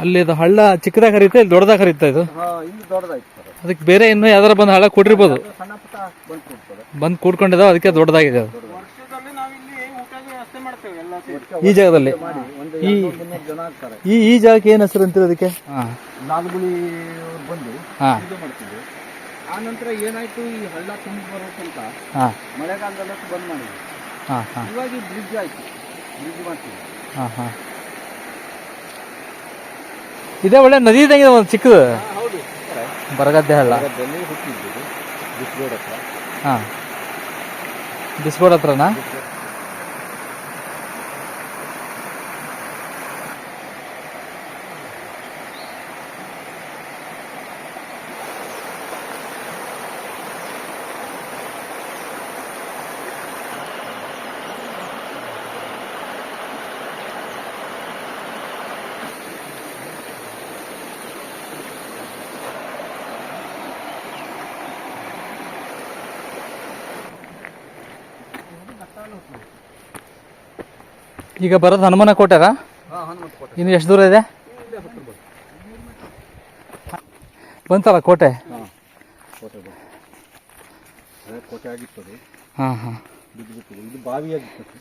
ಅಲ್ಲಿ ಇದು ಹಳ್ಳ ಚಿಕ್ಕದಾಗ ಹರಿಯುತ್ತೆ, ಇಲ್ಲಿ ದೊಡ್ಡದಾಗ ಹರಿಯುತ್ತಾ ಇದು? ಇಲ್ಲಿ ದೊಡ್ಡದಾಯ್ತು ಸರ್. ಅದಕ್ಕೆ ಬೇರೆ ಇನ್ನೂ ಯಾವ್ದಾರ ಬಂದು ಹಳ್ಳ ಕೊಟ್ಟಿರ್ಬೋದು, ಸಣ್ಣ ಪುಟ್ಟ ಬಂದು ಕೊಡ್ತದೆ. ಬಂದು ಕೂಡ್ಕೊಂಡಿದ್ದಾವೆ, ಅದಕ್ಕೆ ದೊಡ್ಡದಾಗಿದೆ ಅದು. ವರ್ಷದಲ್ಲಿ ನಾವಿಲ್ಲಿ ಊಟದ ವ್ಯವಸ್ಥೆ ಮಾಡ್ತೇವೆ ಎಲ್ಲ ಈ ಜಾಗದಲ್ಲಿ. ಒಂದು ಈ 200 ಜನ ಆಗ್ತಾರೆ. ಈ ಜಾಗಕ್ಕೆ ಏನು ಹೆಸರು ಅಂತೀರ ಅದಕ್ಕೆ? ನಾಲ್ಗುಳಿ ಬಂದು ಹಾಂ ಪೂಜೆ ಮಾಡ್ತೀವಿ. ಆ ನಂತರ ಏನಾಯ್ತು, ಈ ಹಳ್ಳ ತುಂಬಿ ಬರೋಕ್ಕಂತ ಹಾಂ ಮಳೆಗಾಲದಲ್ಲ ಬಂದ್ ಮಾಡಿದ್ವಿ. ಹಾಂ ಹಾಂ ಇವಾಗ ಈ ಬ್ರಿಡ್ಜ್ ಆಯ್ತು, ಬ್ರಿಡ್ಜ್ ಮಾಡ್ತೀವಿ. ಹಾಂ ಹಾಂ ಇದೇ ಒಳ್ಳೆ ನದಿ ಇದ್ದಂಗೆ ಒಂದು ಚಿಕ್ಕದು. ಹೌದು, ಬರಗದ್ದೆ ಹಳ್ಳ. ಹುಟ್ಟಿದ್ದು ಬಿಸ್ಬೋರ್ಡ್ ಹತ್ರ. ಹಾಂ, ಬಿಸ್ಬೋರ್ಡ್ ಹತ್ರನಾ? ಈಗ ಬರೋದು ಹನುಮನ ಕೋಟೆರಾ? ಇನ್ನು ಎಷ್ಟು ದೂರ ಇದೆ? ಬಂತಲ್ಲ ಕೋಟೆ. ಕೋಟೆ ಆಗಿತ್ತು. ಹಾಂ ಹಾಂ, ಇದು ಬಾವಿಯಾಗಿತ್ತು.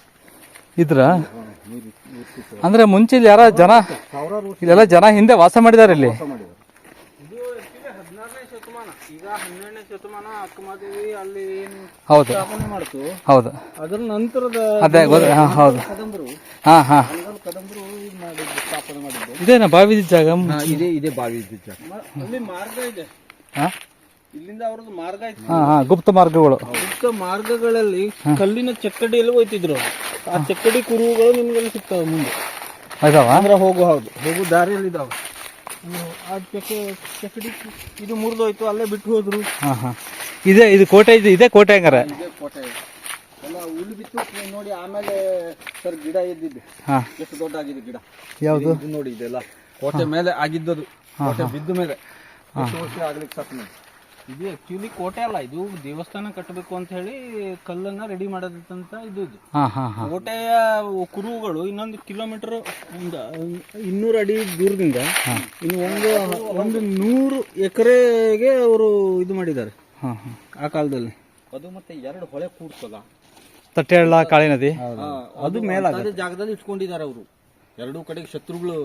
ಇದ್ರ ಅಂದ್ರೆ ಮುಂಚೆ ಇಲ್ಲಿ ಯಾರ ಜನ, ಇಲ್ಲೆಲ್ಲ ಜನ ಹಿಂದೆ ವಾಸ ಮಾಡಿದಾರೆ ಇಲ್ಲಿ. ಇದು 16ನೇ ಶತಮಾನ. ಈಗ 12ನೇ ಶತಮಾನ ಅಕ್ಕಮಹಾದೇವಿ ಅಲ್ಲಿ ಏನು ಹೌದು ಸ್ಥಾಪನೆ ಮಾಡ್ತು. ಹೌದು, ಅದರ ನಂತರದ ಅದೇ ಹೌದು. ಕದಂಬರು ಹಾಂ ಹಾಂ, ಕದಂಬರು ಮಾಡಿದ್ದು, ಸ್ಥಾಪನೆ ಮಾಡಿದ್ದು. ಇದೇನಾ ಬಾವಿ ಜಾಗ? ಇದೇ ಬಾವಿ ಇದ್ದಿದ್ದ ಜಾಗ. ಅಲ್ಲಿ ಮಾರ್ಗ ಇದೆ. ಹಾಂ ಇಲ್ಲಿಂದ ಅವ್ರದ್ದು ಮಾರ್ಗ ಇತ್ತು. ಹಾಂ ಹಾಂ, ಗುಪ್ತ ಮಾರ್ಗಗಳು. ಗುಪ್ತ ಮಾರ್ಗಗಳಲ್ಲಿ ಕಲ್ಲಿನ ಚಕ್ಕಡಿಯಲ್ಲಿ ಹೋಯ್ತಿದ್ರು. ಆ ಚಕ್ಕಡಿ ಕುರುಹುಗಳು ನಿಮ್ಗೆಲ್ಲ ಸಿಗ್ತವೆ ಮುಂದೆ. ಆಯ್ತವ ಅಂದ್ರೆ ಹೋಗು ದಾರಿಯಲ್ಲಿ ಇದಾವೆ. ಆ ಚಕ್ಕಡಿ ಇದು ಮುರಿದೋಯ್ತು, ಅಲ್ಲೇ ಬಿಟ್ಟು ಹೋದ್ರು. ಹಾಂ ಹಾಂ, ಇದು ಕೋಟೆ, ಇದೇ ಕೋಟೆ ಹಂಗಾರೆ? ಇದೇ ಕೋಟೆ ಎಲ್ಲ ಹುಲ್ಲು ಬಿತ್ತು ನೋಡಿ. ಆಮೇಲೆ ಸರ್ ಗಿಡ ಎದ್ದಿದ್ದು. ಹಾಂ, ಎಷ್ಟು ದೊಡ್ಡ ಆಗಿದೆ ಗಿಡ. ಯಾವುದು? ಇದು ನೋಡಿ, ಇದೆಲ್ಲ ಕೋಟೆ ಮೇಲೆ ಆಗಿದ್ದದು. ಕೋಟೆ ಬಿದ್ದ ಮೇಲೆ ಎಷ್ಟು ವರ್ಷ ಆಗ್ಲಿಕ್ಕೆ ಸಾಕು ನೋಡಿ. ಇದು ಆಕ್ಚುಲಿ ಕೋಟೆ ಅಲ್ಲ, ಇದು ದೇವಸ್ಥಾನ ಕಟ್ಟಬೇಕು ಅಂತ ಹೇಳಿ ಕಲ್ಲನ್ನ ರೆಡಿ ಮಾಡೋದಂತ ಇದು. ಹಾಂ ಹಾಂ ಹಾಂ, ಕೋಟೆಯ ಕುರುಹುಗಳು ಇನ್ನೊಂದು ಕಿಲೋಮೀಟರ್ 200 ಅಡಿ ದೂರದಿಂದ ಇನ್ನು ಒಂದು 100 ಎಕರೆಗೆ ಅವರು ಇದು ಮಾಡಿದ್ದಾರೆ. ಹಾಂ ಹಾಂ, ಆ ಕಾಲದಲ್ಲಿ. ಅದು ಮತ್ತೆ 2 ಹೊಳೆ ಕೂಡ್ತಲ್ಲ, ತಟ್ಟೆಹಳ್ಳ, ಕಾಳಿ ನದಿ. ಅದು ಮೇಲಾಗ ಅದೇ ಜಾಗದಲ್ಲಿ ಇಟ್ಕೊಂಡಿದ್ದಾರೆ ಅವರು. ಎರಡೂ ಕಡೆಗೆ ಶತ್ರುಗಳು.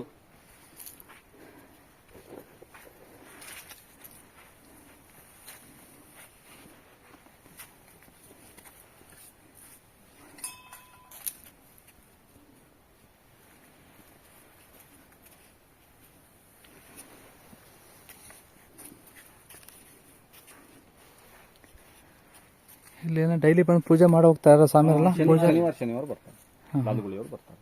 ಇಲ್ಲೇನೋ ಡೈಲಿ ಬಂದು ಪೂಜೆ ಮಾಡಿ ಹೋಗ್ತಾ ಇರೋ ಸ್ವಾಮಿ ಅಲ್ಲ? ಶನಿವಾರ ಬರ್ತಾರೆ, ಬಾಲುಗುಳಿಯವರು ಬರ್ತಾರೆ.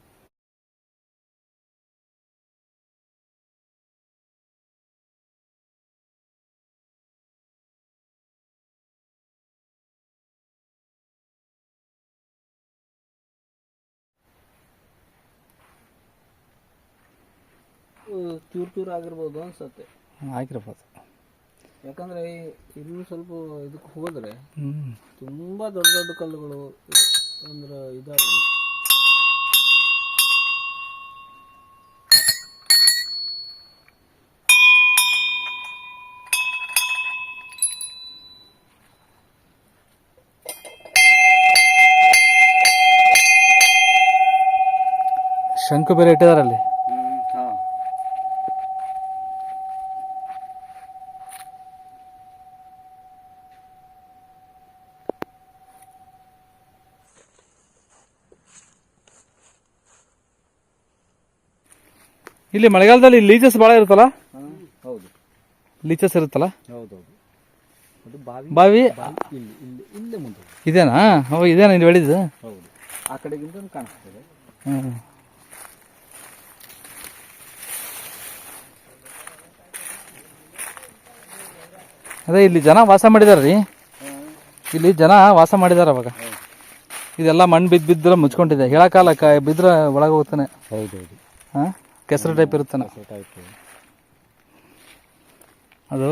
ಚೂರು ಆಗಿರ್ಬೋದು ಅನ್ಸತ್ತೆ. ಆಗಿರ್ಬೋದು, ಯಾಕಂದ್ರೆ ಇನ್ನೂ ಸ್ವಲ್ಪ ಇದಕ್ಕೆ ಹೋದ್ರೆ ಹ್ಞೂ ತುಂಬಾ ದೊಡ್ಡ ದೊಡ್ಡ ಕಲ್ಲುಗಳು ಅಂದ್ರೆ ಇದಾವೆ. ಶಂಕು ಬೇರೆ ಇಟ್ಟಿದಾರಲ್ಲಿ. ಇಲ್ಲಿ ಮಳೆಗಾಲದಲ್ಲಿ ಲೀಚಸ್ ಭಾಳ ಇರುತ್ತಲ್ಲ? ಹೌದು, ಲೀಚಸ್ ಇರುತ್ತಲ್ಲ? ಹೌದೌದು. ಅದು ಬಾವಿ ಇಲ್ಲೇ ಮುಂದೆ ಇದೇನಾ? ಇದೇನಾ ಇಲ್ಲಿ ಬೆಳೆದಿದ್ದು? ಹೌದು, ಆ ಕಡೆಗಿಂತ ಕಾಣಿಸ್ತದೆ. ಹ್ಞೂ, ಅದೇ ಇಲ್ಲಿ ಜನ ವಾಸ ಮಾಡಿದಾರ್ರಿ. ಇಲ್ಲಿ ಜನ ವಾಸ ಮಾಡಿದಾರ ಅವಾಗ. ಇದೆಲ್ಲ ಮಣ್ಣು ಬಿದ್ದರೆ ಮುಚ್ಕೊಂಡಿದೆ. ಹೇಳಕ್ಕಾಲ ಬಿದ್ದರೆ ಒಳಗೆ ಹೋಗ್ತಾನೆ. ಹೌದೌದು. ಹಾಂ, ಕೆಸರು ಟೈಪ್ ಇರ್ತಾನೆ ಅದು.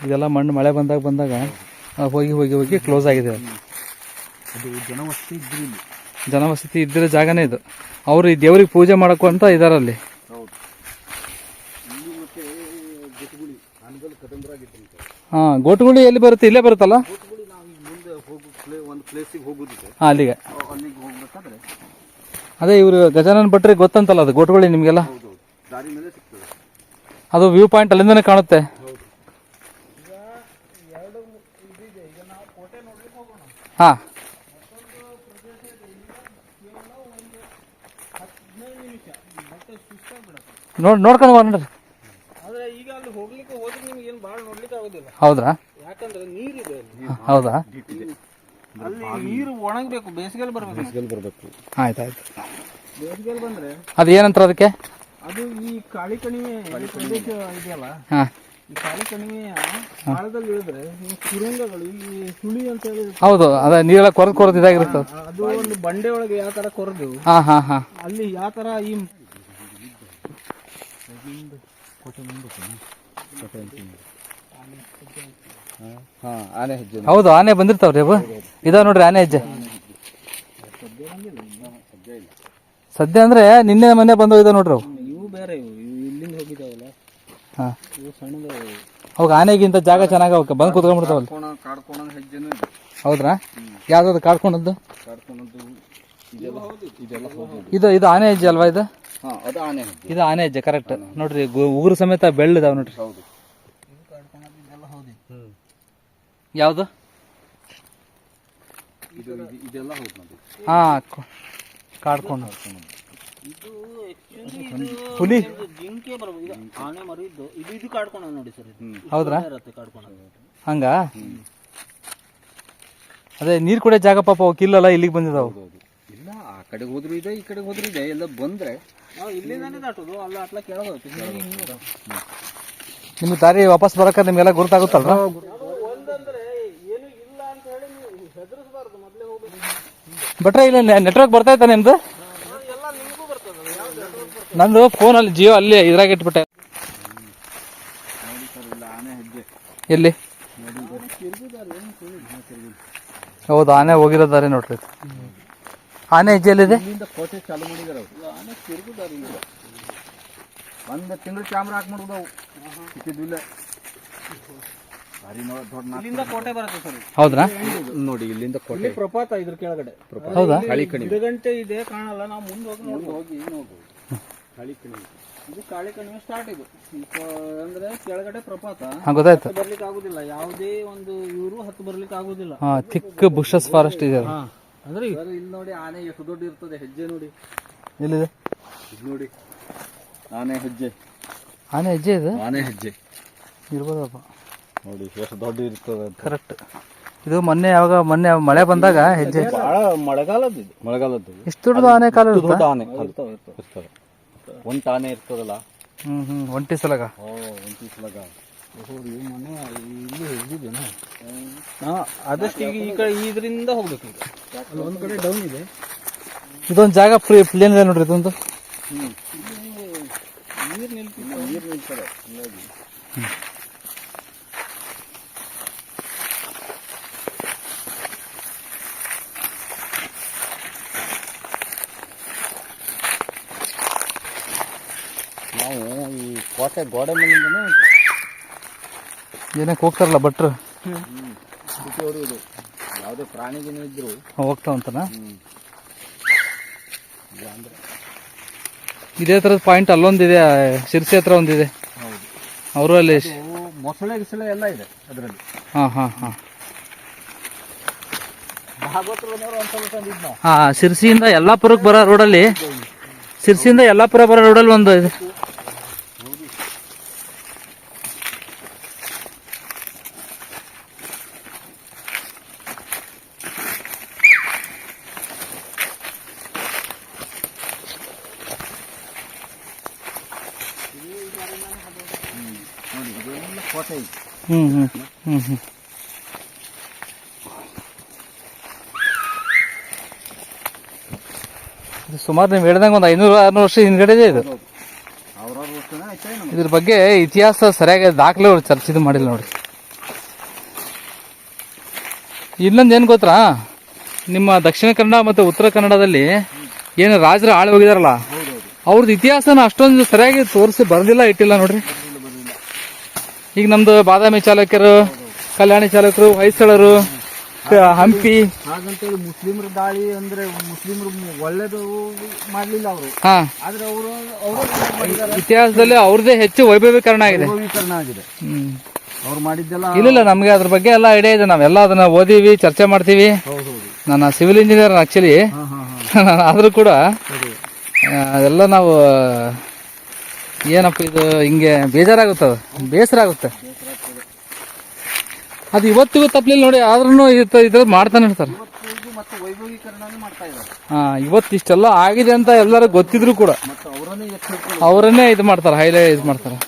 ಇದೆಲ್ಲ ಮಣ್ಣು ಮಳೆ ಬಂದಾಗ ಹೋಗಿ ಹೋಗಿ ಹೋಗಿ ಕ್ಲೋಸ್ ಆಗಿದೆ. ಅದು ಜನವಸತಿ ಇದ್ರೂ ಜನವಸತಿ ಇದ್ದಿರೋ ಜಾಗನೇ ಇದು. ಅವರು ಈ ದೇವ್ರಿಗೆ ಪೂಜೆ ಮಾಡಕ್ಕೂ ಅಂತ ಇದಾರಲ್ಲಿ. ಹೌದು. ಹಾಂ ಗೋಟುಗುಳಿ ಎಲ್ಲಿ ಬರುತ್ತೆ? ಇಲ್ಲೇ ಬರುತ್ತಲ್ಲ? ಗೋಟುಗುಳಿ ನಾವು ಈಗ ಮುಂದೆ ಒಂದು ಪ್ಲೇಸಿಗೆ ಹೋಗೋದಿದೆ, ಹಾಂ ಅಲ್ಲಿಗೆ. ಅಲ್ಲಿಗೆ ಹೋಗ್ಬೇಕಾದ್ರೆ ಅದೇ ಇವರು ಗಜಾನನ ಭಟ್ರಿಗೆ ಗೊತ್ತಂತಲ್ಲ ಅದು ಗೋಟುಗುಳಿ ನಿಮಗೆಲ್ಲ? ಹೌದು ದಾರಿ ಮೇಲೆ ಸಿಗ್ತದೆ ಅದು ವ್ಯೂ ಪಾಯಿಂಟ್ ಅಲ್ಲಿಂದನೇ ಕಾಣುತ್ತೆ. ಹಾಂ ನೋಡ್ಕೊಂಡು ಬಾ ನೋಡ್ರಿ. ಆದ್ರೆ ಈಗ ಅಲ್ಲಿ ಹೋಗ್ಲಿಕ್ಕೆ ಹೋದ್ರೆ ನಿಮ್ಗೆ ಏನು ಭಾಳ ನೋಡ್ಲಿಕ್ಕೆ ಆಗೋದಿಲ್ಲ. ಹೌದ್ರಾ? ಯಾಕಂದ್ರೆ ನೀರಿದೆ ಅಲ್ಲಿ. ಹೌದಾ? ಅಲ್ಲಿ ನೀರು ಒಣಗಬೇಕು, ಬೇಸಿಗೆಯಲ್ಲಿ ಬರಬೇಕು. ಆಯ್ತು ಆಯ್ತು. ಬೇಸಿಗೆಯಲ್ಲಿ ಬಂದ್ರೆ ಅದು ಏನಂತಾರೆ ಅದಕ್ಕೆ? ಅದು ಈ ಕಾಳಿ ಕಣಿವೆ ಪ್ರದೇಶ ಇದೆಯಲ್ಲ, ಹಾಂ ಈ ಕಾಳಿ ಕಣಿವೆಯ ಆಳದಲ್ಲಿ ಇಳಿದ್ರೆ ಈ ಸುರಂಗಗಳು, ಈ ಸುಳಿ ಅಂತ ಹೇಳಿ ಹೌದು, ಅದೇ ನೀರೆಲ್ಲ ಕೊರದು ಇದಾಗಿರುತ್ತೆ. ಅದು ಒಂದು ಬಂಡೆ ಒಳಗೆ ಯಾವ ತರ ಕೊರೆದು ಹಾಂ ಹಾಂ ಹಾಂ ಅಲ್ಲಿ ಯಾವ ತರ ಈ ಆನೆ ಹೆಜ್ಜೆ. ಹೌದು, ಆನೆ ಬಂದಿರ್ತಾವ್ರಿ ಅವು. ಇದಾವ ನೋಡ್ರಿ ಆನೆ ಹೆಜ್ಜೆ. ಸದ್ಯ ಅಂದ್ರೆ ನಿನ್ನೆ ಮೊನ್ನೆ ಬಂದು ಇದಾವ ನೋಡ್ರಿ ಅವು. ಇವು ಬೇರೆ, ಇವು ಇಲ್ಲಿಂದ ಹೋಗಿದ್ದಾವಲ್ಲ, ಹಾಂ ಇವು ಸಣ್ಣದ. ಅವಾಗ ಆನೆಗಿಂತ ಜಾಗ ಚೆನ್ನಾಗಿ ಅವಕ್ಕೆ ಬಂದು ಕುತ್ಕೊಂಡ್ಬಿಡ್ತಾವಲ್ಲ. ಕಾಡ್ಕೋಣ ಹೆಜ್ಜೆನೂ ಇದೆ. ಹೌದ್ರಾ? ಯಾವ್ದು ಕಾಡ್ಕೊಂಡದ್ದು? ಕಾಡ್ಕೊಂಡದ್ದು ಇದೆಲ್ಲ ಹೋಗೋದು. ಇದು ಆನೆ ಹೆಜ್ಜೆ ಅಲ್ವಾ ಇದು? ಹಾಂ ಅದು ಆನೆ ಹೆಜ್ಜೆ. ಇದು ಆನೆ ಹೆಜ್ಜೆ ಕರೆಕ್ಟ್ ನೋಡ್ರಿ. ಉಗುರು ಸಮೇತ ಬೆಳ್ಳದಾವ್ ನೋಡ್ರಿ. ಹೌದು. ಯಾವುದು? ಇದೆಲ್ಲ ಹೌದು ನೋಡಿ. ಹಾ ಕಾಡ್ಕೊಂಡು. ಇದು ಆಕ್ಚುಲಿ ಹುಲಿ ಜಿಂಕೆ ಬರ್ಬೋದು. ಇದು ಆನೆ ಮರಿದ್ದು. ಇದು ಕಾಡ್ಕೊಂಡ ನೋಡಿ ಸರ್. ಹೌದ್ರಾ? ಇರುತ್ತೆ ಕಾಡ್ಕೊಂಡ. ಹಂಗ ಅದೇ ನೀರ್ ಕುಡಿಯೋ ಜಾಗ ಪಾಪ ಅವಕ್ಕೆ ಇಲ್ಲಲ್ಲ, ಇಲ್ಲಿಗೆ ಬಂದಿದಾವು. ಇಲ್ಲ, ಆ ಕಡೆಗೆ ಹೋದ್ರು ಇದೆ, ಈ ಕಡೆಗೆ ಹೋದ್ರು ಇದೆ. ಎಲ್ಲ ಬಂದ್ರೆ ಇಲ್ಲಿಂದಾನೇ ದಾಟೋದು, ಅಲ್ಲ ಅಟ್ಲ ಕೆಳಗೆ ನಿಮ್ಗೆ ದಾರಿ ವಾಪಸ್ ಬರಕ ನಿಮ್ಗೆಲ್ಲ ಗುರುತಾಗುತ್ತಲ್ರ? ಒಂದಂದ್ರೆ ಏನು ಇಲ್ಲ ಅಂತ ಹೇಳಿ ನೀವು ಹೆದರಿಸಬಾರ್ದು, ಮೊದಲೇ ಹೋಗ್ಬೇಕು. ಬಟ್ರೆ ಇಲ್ಲ ನೆಟ್ವರ್ಕ್ ಬರ್ತಾ ಇತ್ತ ನಿಮ್ದು? ಎಲ್ಲ ನಿಮಗೂ ಬರ್ತದೆ. ನಂದು ಫೋನಲ್ಲಿ ಜಿಯೋ ಅಲ್ಲಿ ಇದ್ರಾಗ ಇಟ್ಬಿಟ್ಟೆ. ಆನೆ ಹೆಜ್ಜೆ ಎಲ್ಲಿ? ಹೌದು, ಆನೆ ಹೋಗಿರೋದಾರೆ ನೋಡ್ರಿ. ಆನೆ ಹೆಜ್ಜೆ ಎಲ್ಲಿದೆ? ಇಲ್ಲಿಂದ ಕೋಟೆ ಚಾಲು ಮಾಡಿದಾರೆ ಅವರು. ಆನೆ ತಿರುಗುದಾರೆ. ಒಂದು ತಿಂಗಳು ಕ್ಯಾಮ್ರಾ ಹಾಕ್ಬಿಡ್ಬೋದು ಅವು. ಸಿಕ್ಕಿದ್ವಿಲ್ಲ. ಇಲ್ಲಿಂದ ಕೋಟೆ ಬರುತ್ತೆ ಸರ್. ಹೌದ್ರಾ? ನೋಡಿ ಇಲ್ಲಿಂದ ಕೋಟೆ. ಇಲ್ಲಿ ಪ್ರಪಾತ ಇದ್ರ ಕೆಳಗಡೆ. ಹೌದಾ? ಕಾಳಿ ಕಣಿವೆ. ಗಿಡಗಂಟೆ ಇದೆ, ಕಾಣಲ್ಲ. ನಾವು ಮುಂದೆ ಹೋಗಿ ಹೋಗಿ ನೋಡ್ಬೋದು. ಕಾಳಿ ಕಣಿವೆ. ಇದು ಕಾಳಿ ಕಣಿವೆ ಸ್ಟಾರ್ಟ್. ಇದು ಅಂದ್ರೆ ಕೆಳಗಡೆ ಪ್ರಪಾತ. ಗೊತ್ತಾಯ್ತು. ಬರ್ಲಿಕ್ಕೆ ಆಗುದಿಲ್ಲ, ಯಾವುದೇ ಒಂದು ಇವರು ಹತ್ತು ಬರ್ಲಿಕ್ಕೆ ಆಗುದಿಲ್ಲ. ಹಾ, ಥಿಕ್ ಬುಷಸ್ ಫಾರೆಸ್ಟ್ ಇದೆ. ಅಂದ್ರೆ ಇಲ್ಲಿ ನೋಡಿ ಆನೆ ಎಷ್ಟು ದೊಡ್ಡ ಇರ್ತದೆ. ಹೆಜ್ಜೆ ನೋಡಿ ಎಲ್ಲಿದೆ? ಇದು ನೋಡಿ ಆನೆ ಹೆಜ್ಜೆ. ಆನೆ ಹೆಜ್ಜೆ ಇದೆ. ಆನೆ ಹೆಜ್ಜೆ ಇರ್ಬೋದಪ್ಪ. ನೋಡಿ ಎಷ್ಟು ದೊಡ್ಡ ಇರ್ತದೆ. ಕರೆಕ್ಟ್. ಇದು ಮೊನ್ನೆ ಮಳೆ ಬಂದಾಗ ಹೆಜ್ಜೆ. ಬಹಳ ಮಳೆಗಾಲದ್ದು ಇದು. ಮಳೆಗಾಲದ್ದು ಇಷ್ಟು ದೊಡ್ಡದು ಆನೆ ಕಾಲ ದೊಡ್ಡ ಆನೆ ಇರ್ತದೆ. ಒಂಟ ಆನೆ ಇರ್ತದಲ್ಲ. ಒಂಟಿ ಸಲಗ. ಒಂಟಿ ಸಲಗ. ಮನೆ ಇಲ್ಲಿ ಹೋಗಿದ್ದೇನೆ. ಆದಷ್ಟು ಈಗ ಈ ಕಡೆ ಇದರಿಂದ ಹೋಗ್ಬೇಕು. ಈಗ ಅಲ್ಲಿ ಒಂದ್ ಕಡೆ ಡೌನ್ ಇದೆ. ಇದೊಂದು ಜಾಗ ಪ್ಲೇನ್ ಇದೆ ನೋಡ್ರಿ. ಇದೊಂದು ನೀರು ನಿಲ್ತಾರೆ. ನಾವು ಈ ಕೋಟೆ ಗೋಡೆ ಮೇಲಿಂದನೇ ಏನಕ್ಕೆ ಹೋಗ್ತಾರಲ್ಲ ಭಟ್ರು. ಇದು ಯಾವುದೇ ಪ್ರಾಣಿಗಿನ ಇದ್ರು ಹೋಗ್ತಾವಂತನ. ಇದೇ ತರದ ಪಾಯಿಂಟ್ ಅಲ್ಲೊಂದಿದೆ, ಶಿರ್ಸಿ ಹತ್ರ ಒಂದಿದೆ. ಅವರು ಅಲ್ಲಿ ಮೊಸಳೆ ಗಿಸಳೆ ಎಲ್ಲ ಇದೆ ಅದರಲ್ಲಿ. ಶಿರ್ಸಿಯಿಂದ ಯಲ್ಲಾಪುರಕ್ಕೆ ಬರೋ ರೋಡಲ್ಲಿ, ಶಿರ್ಸಿಯಿಂದ ಯಲ್ಲಾಪುರ ಬರೋ ರೋಡಲ್ಲಿ ಒಂದು ಇದೆ. ಕೋಟೆ ಇದೆ. ಸುಮಾರು ನೀವು ಹೇಳ್ದಂಗೆ ಒಂದು 500-600 ವರ್ಷ ಹಿಂದ್ಗಡೆ ಇದು. ಇದ್ರ ಬಗ್ಗೆ ಇತಿಹಾಸ ಸರಿಯಾಗಿ ದಾಖಲೆ ಚರ್ಚೆ ಮಾಡಿಲ್ಲ ನೋಡಿ. ಇನ್ನೊಂದು ಏನು ಗೊತ್ತಾ, ನಿಮ್ಮ ದಕ್ಷಿಣ ಕನ್ನಡ ಮತ್ತು ಉತ್ತರ ಕನ್ನಡದಲ್ಲಿ ಏನು ರಾಜರು ಆಳಿ ಹೋಗಿದಾರಲ್ಲ, ಅವ್ರದ್ದು ಇತಿಹಾಸನ ಅಷ್ಟೊಂದು ಸರಿಯಾಗಿ ತೋರಿಸಿ ಬರೆದಿಲ್ಲ, ಇಟ್ಟಿಲ್ಲ ನೋಡ್ರಿ. ಈಗ ನಮ್ದು ಬಾದಾಮಿ ಚಾಲುಕ್ಯರು, ಕಲ್ಯಾಣಿ ಚಾಲಕರು, ಹೊಯ್ಸಳರು, ಹಂಪಿ. ಹಾಗಂತೇಳಿ ಮುಸ್ಲಿಮರ ದಾಳಿ ಅಂದ್ರೆ ಮುಸ್ಲಿಮರು ಒಳ್ಳೇದು ಮಾಡ್ಲಿಲ್ಲ ಅವರು. ಹಾ, ಆದ್ರೆ ಅವರು ಇತಿಹಾಸದಲ್ಲಿ ಅವ್ರದೇ ಹೆಚ್ಚು ವೈಭವೀಕರಣ ಆಗಿದೆ. ಆಗಿದೆ. ಹ್ಮ್. ಅವ್ರು ಮಾಡಿದ್ದೆಲ್ಲ ಇಲ್ಲ ನಮ್ಗೆ ಅದ್ರ ಬಗ್ಗೆ ಎಲ್ಲ ಐಡಿಯಾ ಇದೆ. ನಾವೆಲ್ಲ ಅದನ್ನ ಓದಿವಿ, ಚರ್ಚೆ ಮಾಡ್ತೀವಿ. ನಾನು ಸಿವಿಲ್ ಇಂಜಿನಿಯರ್ ಆಕ್ಚುಲಿ. ಆದ್ರೂ ಕೂಡ ಅದೆಲ್ಲ ನಾವು ಏನಪ್ಪ ಇದು ಹಿಂಗೆ ಬೇಜಾರಾಗುತ್ತದ, ಬೇಸರ ಆಗುತ್ತೆ. ಅದು ಇವತ್ತಿಗೂ ತಪ್ಪಲಿಲ್ಲ ನೋಡಿ, ಆದ್ರೂ ಇದ್ರ ಮಾಡ್ತಾನೆ ಇರ್ತಾರೆ. ಮತ್ತೆ ವೈಭವೀಕರಣ ಮಾಡ್ತಾ ಇದ್ದಾರೆ. ಹಾ, ಇವತ್ತು ಇಷ್ಟೆಲ್ಲ ಆಗಿದೆ ಅಂತ ಎಲ್ಲರೂ ಗೊತ್ತಿದ್ರು ಕೂಡ ಮತ್ತೆ ಅವರನ್ನೇ ಅವರನ್ನೇ ಇದು ಮಾಡ್ತಾರೆ, ಹೈಲೈಟ್ ಇದು ಮಾಡ್ತಾರೆ.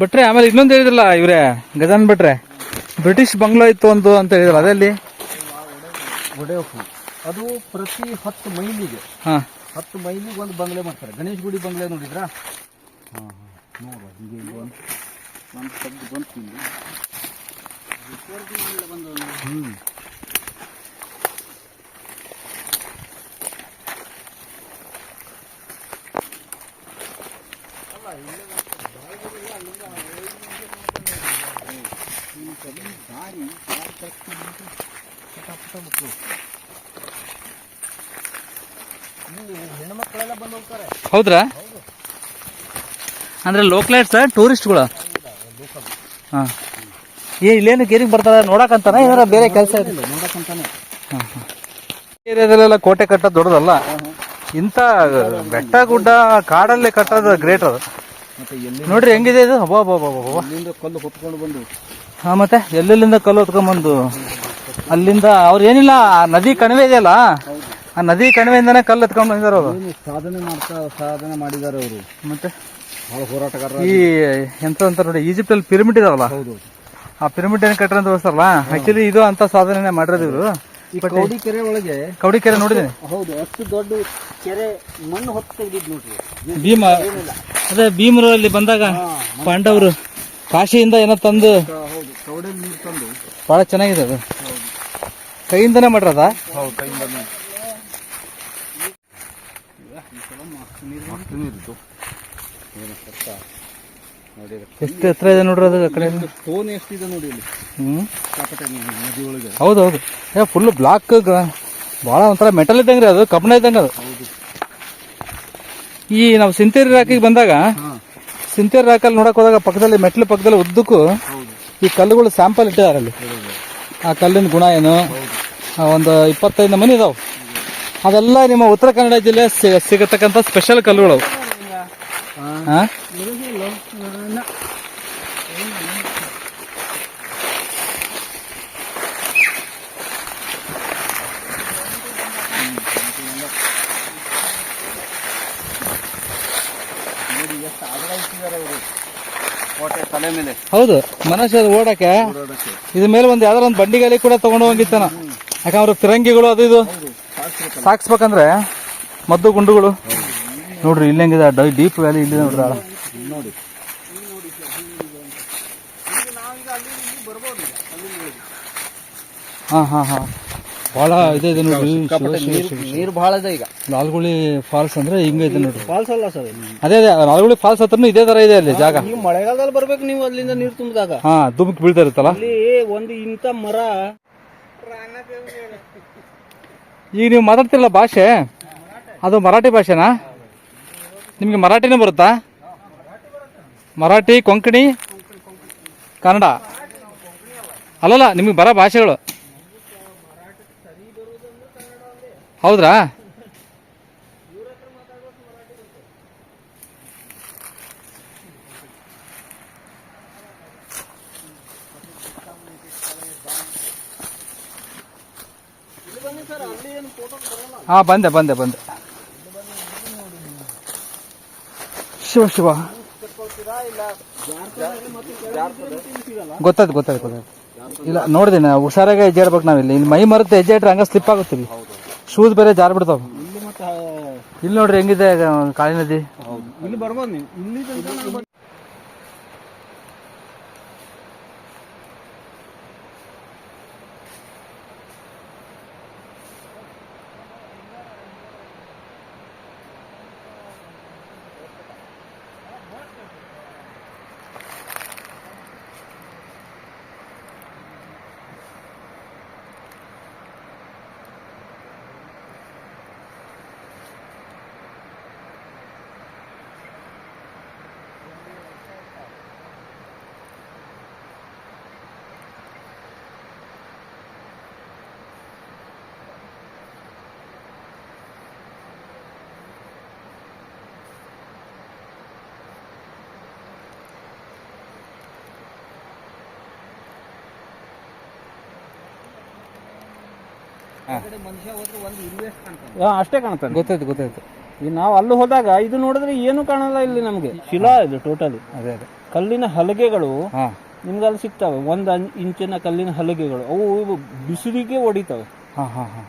ಭಟ್ರೆ ಆಮೇಲೆ ಇನ್ನೊಂದು ಹೇಳಿದ್ರಲ್ಲ ಇವ್ರೆ ಗಜಾನ್ ಭಟ್ರೆ, ಬ್ರಿಟಿಷ್ ಬಂಗ್ಲಾ ಇತ್ತು ಒಂದು ಅಂತ ಹೇಳಿದ್ರಲ್ಲ, ಅದೆಲ್ಲಿ? ಒಡೆಯಪ್ಪು ಅದು ಪ್ರತಿ 10 ಮೈಲಿಗೆ 10 ಮೈಲಿಗೆ ಒಂದು ಬಂಗ್ಲೆ ಮಾಡ್ತಾರೆ. ಗಣೇಶ್ ಗುಡಿ ಬಂಗ್ಲೆ ನೋಡಿದ್ರಾ? ನೋಡುವ ಹೀಗೆ ಒಂದು ಶಬ್ದ ಬಂತು ಇಲ್ಲಿ. ಹೆಣ್ಮಕ್ಳೆಲ್ಲ ಬಂದು ಹೋಗ್ತಾರೆ. ಹೌದ್ರಾ? ಅಂದ್ರೆ ಲೋಕಲೈಟ್ಸ್ ಟೂರಿಸ್ಟ್ಗಳು? ಹಾ, ಇಲ್ಲೇನು ಕೇರಿಗೆ ಬರ್ತಾರ ನೋಡಕಂತಾನ, ಏನಾರ ಬೇರೆ ಕೆಲಸ ಇದೆ? ನೋಡಕ್ಕಂತಾನೆ. ಏರಿಯಾದಲ್ಲೆಲ್ಲ ಕೋಟೆ ಕಟ್ಟೋದು ದೊಡ್ಡದಲ್ಲ, ಇಂಥ ಬೆಟ್ಟ ಗುಡ್ಡ ಕಾಡಲ್ಲಿ ಕಟ್ಟೋದು ಗ್ರೇಟ್ ಅದು. ಮತ್ತೆ ಎಲ್ಲಿ ನೋಡ್ರಿ ಹೆಂಗಿದೆ ಇದು. ಅಲ್ಲಿಂದ ಕಲ್ಲು ಹೊತ್ಕೊಂಡು ಬಂದು. ಹಾ, ಮತ್ತೆ ಎಲ್ಲೆಲ್ಲಿಂದ ಕಲ್ಲು ಹೊತ್ಕೊಂಡ್ಬಂದು ಅಲ್ಲಿಂದ ಅವ್ರು ಏನಿಲ್ಲ, ಆ ನದಿ ಕಣಿವೆ ಇದೆಯಲ್ಲ, ಆ ನದಿ ಕಣಿವೆಯಿಂದಾನೆ ಕಲ್ಲು ಎತ್ಕೊಂಡು ಬಂದಿದ್ದಾರೆ ಅವರು. ಸಾಧನೆ ಮಾಡಿದ್ದಾರೆ ಅವರು. ಮತ್ತೆ ಬಹಳ ಹೋರಾಟಗಾರ. ಈ ಎಂತ ಅಂತ ನೋಡಿ, ಈಜಿಪ್ಟ್ ಅಲ್ಲಿ ಪಿರಮಿಡ್ ಇದಾವಲ್ಲ, ಆ ಪಿರಮಿಡ್ ಏನ್ ಕಟ್ಟರ ಅಂತ ತೋರಿಸ್ತಾರಲ್ಲ, ಆಕ್ಚುಲಿ ಇದು ಅಂತ ಸಾಧನೆ ಮಾಡಿರೋದು ಇವರು. ಕೌಡಿಕೆರೆ ಒಳಗೆ, ಕೌಡಿಕೆರೆ ನೋಡಿದ್ದೀನಿ. ಹೌದು, ಅಷ್ಟು ದೊಡ್ಡ ಕೆರೆ ಮಣ್ಣು ಹೊತ್ತು ತೆಗೆದಿದ್ದು ನೋಡ್ರಿ. ಭೀಮ, ಅದೇ ಭೀಮರು ಅಲ್ಲಿ ಬಂದಾಗ ಪಾಂಡವರು ಕಾಶಿಯಿಂದ ಏನೋ ತಂದು, ಹೌದು, ಕೌಡಲ್ಲಿ ನೀರು ತಂದು ಬಹಳ ಚೆನ್ನಾಗಿದೆ ಅದು. ಕೈಯಿಂದನೇ ಮಾಡಿರೋದ? ಹೌದು, ಕೈಯಿಂದನೇ. ನೀರಿದ್ದು ಎಷ್ಟು ಎತ್ತರ ಇದೆ ನೋಡ್ರಿ ಅದು. ಆ ಕಡೆ ಸ್ಟೋನ್ ಎಷ್ಟಿದೆ ನೋಡಿ ಇಲ್ಲಿ. ನದಿ ಒಳಗೆ. ಹೌದೌದು, ಫುಲ್ ಬ್ಲಾಕ್, ಬಹಳ ಒಂಥರ ಮೆಟಲ್ ಇದ್ದಂಗ್ರಿ ಅದು, ಕಬ್ಬಣ ಇದ್ದಂಗ ಅದು. ಈ ನಾವು ಸಿಂತೇರಿ ರಾಕಿಗೆ ಬಂದಾಗ, ಸಿಂತೇರಿ ರಾಕಲ್ಲಿ ನೋಡಕ್ ಹೋದಾಗ ಪಕ್ಕದಲ್ಲಿ ಮೆಟ್ಲು ಪಕ್ಕದಲ್ಲಿ ಉದ್ದಕ್ಕೂ ಈ ಕಲ್ಲುಗಳು ಸ್ಯಾಂಪಲ್ ಇಟ್ಟಿದ್ದಾರೆ ಅಲ್ಲಿ. ಆ ಕಲ್ಲಿನ ಗುಣ ಏನು, ಒಂದು 25 ಮನೆ ಇದಾವೆ. ಅದೆಲ್ಲ ನಿಮ್ಮ ಉತ್ತರ ಕನ್ನಡ ಜಿಲ್ಲೆ ಸಿಗತಕ್ಕಂಥ ಸ್ಪೆಷಲ್ ಕಲ್ಲುಗಳು. ಹಾ, ತಲೆ ಮೇಲೆ. ಹೌದು, ಮನುಷ್ಯ ಓಡಕ್ಕೆ ಇದ್ರ ಮೇಲೆ ಒಂದು ಯಾವ್ದಾರ ಒಂದು ಬಂಡಿಗಾಲಿ ಕೂಡ ತಗೊಂಡು ಹೋಗಿತ್ತಾನ. ಯಾಕಂದ್ರೆ ಫಿರಂಗಿಗಳು ಅದು ಇದು ಸಾಕ್ಸ್ಬೇಕಂದ್ರೆ ಮದ್ದು ಗುಂಡುಗಳು. ನೋಡ್ರಿ ಇಲ್ಲಿ ಹೆಂಗಿದೆ ಡೀಪ್ ವ್ಯಾಲಿ, ಇಲ್ಲಿ ನೋಡ್ರಿ ಆಳ ನೋಡಿ. ಹಾ ಹಾ ಹಾ, ಬಹಳ ಇದೆ ನೋಡ್ರಿ. ನೀರು ಬಹಳ ಇದೆ ಈಗ. ಲಾಲ್ಗುಳಿ ಫಾಲ್ಸ್ ಅಂದ್ರೆ ಹಿಂಗ ಇದೆ ನೋಡ್ರಿ. ಫಾಲ್ಸ್ ಅಲ್ಲ ಸರ್, ಅದೇ ಲಾಲ್ಗುಳಿ ಫಾಲ್ಸ್ ಹತ್ರನು ಇದೇ ತರ ಇದೆ ಅಲ್ಲಿ ಜಾಗ. ನೀವು ಮಳೆಗಾಲದಲ್ಲಿ ಬರ್ಬೇಕು ನೀವು ಅಲ್ಲಿಂದ ನೀರು ತುಂಬಿದಾಗ. ಹಾ, ದುಮ್ಕ್ ಬೀಳ್ತಾ ಇರುತ್ತಲ್ಲ. ಅಲ್ಲಿ ಒಂದು ಇಂಥ ಮರ. ಈಗ ನೀವು ಮಾತಾಡ್ತಿರಲ್ಲ ಭಾಷೆ, ಅದು ಮರಾಠಿ ಭಾಷೆನಾ? ನಿಮ್ಗೆ ಮರಾಠಿನೇ ಬರುತ್ತಾ? ಮರಾಠಿ, ಕೊಂಕಣಿ, ಕನ್ನಡ ಅಲ್ಲಲ್ಲ ನಿಮ್ಗೆ ಬರೋ ಭಾಷೆಗಳು? ಹೌದ್ರಾ? ಹಾ, ಬಂದೆ ಬಂದೆ ಬಂದೆ. ಶಿವ ಶಿವ, ಗೊತ್ತಾಯ್ತು ಗೊತ್ತಾಯ್ತು ಗೊತ್ತಾಯ್ತು. ಇಲ್ಲ ನೋಡಿದ್ದೀನಿ, ಹುಷಾರಾಗಿ ಹೆಜ್ಜೆ ಇಡ್ಬೇಕು ನಾವಿಲ್ಲಿ. ಇಲ್ಲಿ ಮೈ ಮರುತ್ತೆ ಹೆಜ್ಜೆ ಇಟ್ರೆ ಹಂಗ ಸ್ಲಿಪ್ ಆಗುತ್ತೆ. ಇಲ್ಲಿ ಶೂಸ್ ಬೇರೆ ಜಾರ್ ಬಿಡ್ತಾವ. ಇಲ್ಲಿ ನೋಡ್ರಿ ಹೆಂಗಿದೆ ಕಾಳಿ ನದಿ. ಇಲ್ಲಿ ಬರ್ಬೋದು ನೀವು. ಇಲ್ಲಿ ಮನುಷ್ಯ ಹೋದ್ರೆ ಒಂದು ಇನ್ವೆಸ್ಟ್ ಕಾಣ್ತಾನೆ. ಅಷ್ಟೇ ಕಾಣ್ತಾನೆ. ಗೊತ್ತಾಯ್ತು. ಈಗ ನಾವು ಅಲ್ಲಿ ಹೋದಾಗ ಇದು ನೋಡಿದ್ರೆ ಏನು ಕಾಣಲ್ಲ. ಇಲ್ಲಿ ನಮಗೆ ಶಿಲಾ ಇದು ಟೋಟಲಿ. ಅದೇ ಕಲ್ಲಿನ ಹಲಗೆಗಳು ಹಾ ನಿಮ್ಗೆ ಅಲ್ಲಿ ಸಿಗ್ತವೆ. 1 ಇಂಚಿನ ಕಲ್ಲಿನ ಹಲಗೆಗಳು. ಅವು ಬಿಸಿಲಿಗೆ ಹೊಡಿತವೆ. ಹಾ ಹಾ ಹಾ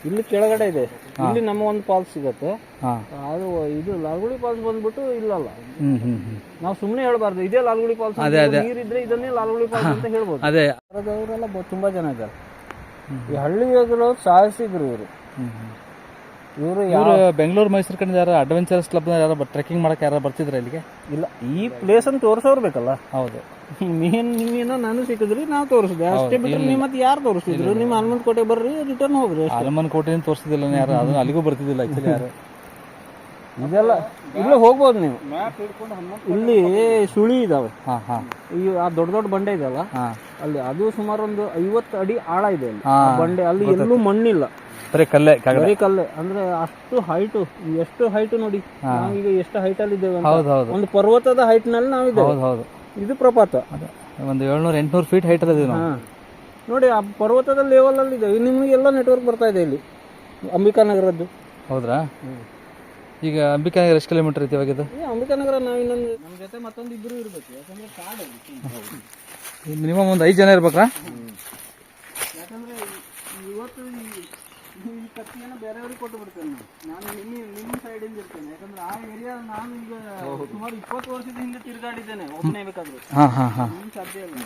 ಇಲ್ಲಿ ಕೆಳಗಡೆ ಇದೆ. ಇಲ್ಲಿ ನಮ್ಮ ಒಂದು ಫಾಲ್ಸ್ ಸಿಗತ್ತೆ. ಹಾ ಅದು ಇದು ಲಾಲ್ಗುಡಿ ಫಾಲ್ಸ್ ಬಂದ್ಬಿಟ್ಟು ಇಲ್ಲಲ್ಲ. ಹ್ಮ್ ನಾವು ಸುಮ್ಮನೆ ಹೇಳ್ಬಾರ್ದು ಇದೇ ಲಾಲ್ಗುಡಿ ಫಾಲ್ಸ್. ನೀರಿದ್ರೆ ಇದನ್ನೇ ಲಾಲ್ಗುಡಿ ಫಾಲ್ಸ್ ಅಂತ ಹೇಳ್ಬೋದು. ಅದೇ ಅವರೆಲ್ಲ ತುಂಬಾ ಜನ ಇದ್ದಾರೆ. ಈ ಹಳ್ಳಿಯವರು ಸಾಹಸಿಗರು ಇವರು. ಇವರು ಬೆಂಗಳೂರು ಮೈಸೂರು ಕಡೆ ಯಾರು ಅಡ್ವೆಂಚರಸ್ ಕ್ಲಬ್ ಯಾರು ಟ್ರೆಕ್ಕಿಂಗ್ ಮಾಡಕ್ಕೆ ಯಾರು ಬರ್ತಿದ್ರ ಇಲ್ಲಿಗೆ? ಇಲ್ಲ, ಈ ಪ್ಲೇಸ್ ಅನ್ನು ತೋರಿಸೋರು ಬೇಕಲ್ಲ. ಹೌದು, ನೀವೇನೋ ನಾನು ಸಿಕ್ಕಿದ್ರಿ ನಾವು ತೋರಿಸಿದೆ ಅಷ್ಟೇ ಬಿಟ್ಟರೆ ನೀವು ಮತ್ತೆ ಯಾರು ತೋರಿಸ್ತಿದ್ರು? ನಿಮ್ಮ ಹನುಮಂತ ಕೋಟೆ ಬರ್ರಿ ರಿಟರ್ನ್ ಹೋಗ್ರಿ. ಹನುಮನ್ ಕೋಟೆಯಿಂದ ತೋರಿಸ್ತಿದ್ದಿಲ್ಲ ಯಾರು, ಅದು ಅಲ್ಲಿಗೂ ಬರ್ತಿದ್ದಿಲ್ಲ ಆಕ್ಚುಲಿ ಯಾರು. ಇದೆಲ್ಲ ಇಲ್ಲೇ ಹೋಗ್ಬೋದು ನೀವು. ಇಲ್ಲಿ ಸುಳಿ ಇದಾವೆ. ಈ ಆ ದೊಡ್ಡ ದೊಡ್ಡ ಬಂಡೆ ಇದೆಯಲ್ಲ ಅಲ್ಲಿ, ಅದು ಸುಮಾರು ಒಂದು 50 ಅಡಿ ಆಳ ಇದೆ ಅಲ್ಲಿ ಬಂಡೆ. ಅಲ್ಲಿ ಎಲ್ಲೂ ಮಣ್ಣಿಲ್ಲ, ಬರೀ ಕಲ್ಲೇ. ಅಂದ್ರೆ ಅಷ್ಟು ಹೈಟ್. ಎಷ್ಟು ಹೈಟ್ ನೋಡಿ, ನಾವೀಗ ಎಷ್ಟು ಹೈಟ್ ಅಲ್ಲಿ ಇದ್ದೇವೆ. ಒಂದು ಪರ್ವತದ ಹೈಟ್ ನಲ್ಲಿ ನಾವಿದ್ದೇವೆ. ಇದು ಪ್ರಪಾತ. ಒಂದು 700-800 ಫೀಟ್ ಹೈಟ್ ಅಲ್ಲಿ ನೋಡಿ. ಆ ಪರ್ವತದ ಲೆವೆಲ್ ಅಲ್ಲಿ ಇದೆ. ನಿಮ್ಗೆ ಎಲ್ಲ ನೆಟ್ವರ್ಕ್ ಬರ್ತಾ ಇದೆ ಇಲ್ಲಿ ಅಂಬಿಕಾನಗರದ್ದು. ಹೌದ್ರಾ? ಈಗ ಅಂಬಿಕಾನಗರ ಎಷ್ಟು ಕಿಲೋಮೀಟರ್ ಐತಿ ಇವಾಗ? ಅಂಬಿಕಾನಗರ ನಾವು ಇನ್ನೊಂದು ನಮ್ಮ ಜೊತೆ ಮತ್ತೊಂದು ಇಬ್ಬರು ಇರ್ಬೇಕು. ಯಾಕಂದ್ರೆ ಕಾಡಲ್ಲಿ ಮಿನಿಮಮ್ ಒಂದು 5 ಜನ ಇರ್ಬೇಕಾ? ಯಾಕಂದ್ರೆ ಇವತ್ತು ಈ ಕತ್ತಿಯನ್ನು ಬೇರೆಯವ್ರಿಗೆ ಕೊಟ್ಟು ಬಿಡ್ತೇನೆ ನಾನು. ನಿಮ್ಮ ಸೈಡಿಂದ ಇರ್ತೇನೆ. ಯಾಕಂದ್ರೆ ಆ ಏರಿಯಾ ನಾನು ಈಗ ಸುಮಾರು 20 ವರ್ಷದ ಹಿಂದೆ ತಿರುಗಾಡಿದ್ದೇನೆ ಒಬ್ಬನೇ ಬೇಕಾದ್ರು. ಸಾಧ್ಯ ಇಲ್ಲ.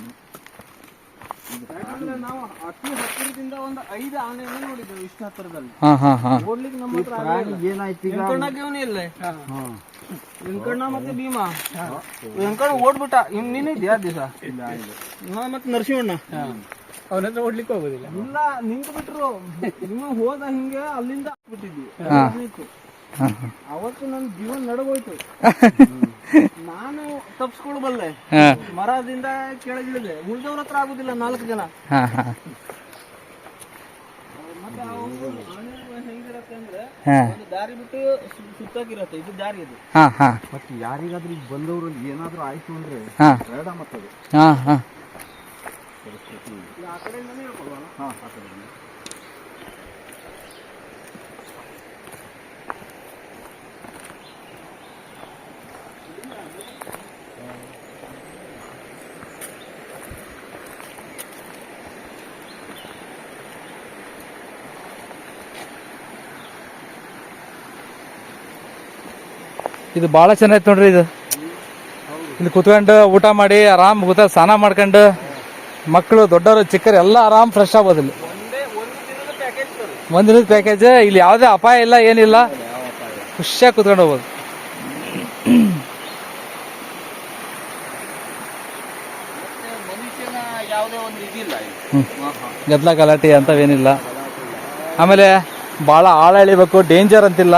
ಯಾಕಂದ್ರೆ ನಾವು ಅತಿ ಹತ್ತಿರದಿಂದ ಒಂದು 5 ಆನೆಯನ್ನು ನೋಡಿದ್ದೇವೆ ಇಷ್ಟು ಹತ್ತಿರದಲ್ಲಿ. ಓಡ್ಲಿಕ್ಕೆ ನಮ್ಮ ಹತ್ರ ಏನಾಯ್ತು. ವೆಂಕಣ್ಣಗೇವನೇ ಇಲ್ಲ. ವೆಂಕಣ್ಣ ಮತ್ತೆ ಭೀಮಾ. ವೆಂಕಣ್ಣ ಓಡ್ಬಿಟ್ಟ. ನೀನಿದ್ಯಾ ದಿವಸ? ಮತ್ತೆ ನರಸಿಂಹಣ್ಣ ಅವನ ಹತ್ರ ಓಡ್ಲಿಕ್ಕೆ ಹೋಗೋದಿಲ್ಲ. ಇಲ್ಲ, ನಿಂತು ಬಿಟ್ರು. ನಿಮ್ಮ ಹೋದ ಹಿಂಗೆ ಅಲ್ಲಿಂದ ಬಿಟ್ಟಿದ್ವಿ. ಅವತ್ತು ನನ್ನ ಜೀವನ ನಡಗೋಯ್ತು. ನಾನು ತಪ್ಸ್ಕೊಳ್ಬಲ್ಲೆ, ಮರದಿಂದ ಕೆಳಗಿಳಿದೆ. ಉಳಿದವ್ರ ಹತ್ರ ಆಗುದಿಲ್ಲ 4 ಜನ. ಮತ್ತೆ ಹೆಂಗಿರತ್ತೆ ಅಂದ್ರೆ ಒಂದು ದಾರಿ ಬಿಟ್ಟು ಸುತ್ತಾಗಿರತ್ತೆ. ಇದು ದಾರಿ ಅದು. ಮತ್ತೆ ಯಾರಿಗಾದ್ರೂ ಈಗ ಬಂದವರು ಏನಾದ್ರೂ ಆಯ್ತು ಅಂದ್ರೆ ಬೇಡ ಮತ್ತದು. ಆ ಕಡೆಯಿಂದನೇ ಹೇಳ್ಕೊಳ್ವಾ? ಆ ಕಡೆಯಿಂದ. ಇದು ಭಾಳ ಚೆನ್ನಾಗಿತ್ತು ನೋಡ್ರಿ. ಇದು ಇಲ್ಲಿ ಕುತ್ಕೊಂಡು ಊಟ ಮಾಡಿ ಆರಾಮ್ ಸ್ನಾನ ಮಾಡ್ಕೊಂಡು ಮಕ್ಕಳು ದೊಡ್ಡವರು ಚಿಕ್ಕರು ಎಲ್ಲ ಆರಾಮ್ ಫ್ರೆಶ್ ಆಗ್ಬೋದು. ಇಲ್ಲಿ ಒಂದು ದಿನದ ಪ್ಯಾಕೇಜ್. ಇಲ್ಲಿ ಯಾವುದೇ ಅಪಾಯ ಇಲ್ಲ, ಏನಿಲ್ಲ. ಖುಷಿಯಾಗಿ ಕುತ್ಕೊಂಡು ಹೋಗ್ಬೋದು. ಗದ್ದಲ ಗಲಾಟೆ ಅಂತವೇನಿಲ್ಲ. ಆಮೇಲೆ ಭಾಳ ಆಳ ಎಳಿಬೇಕು, ಡೇಂಜರ್ ಅಂತಿಲ್ಲ.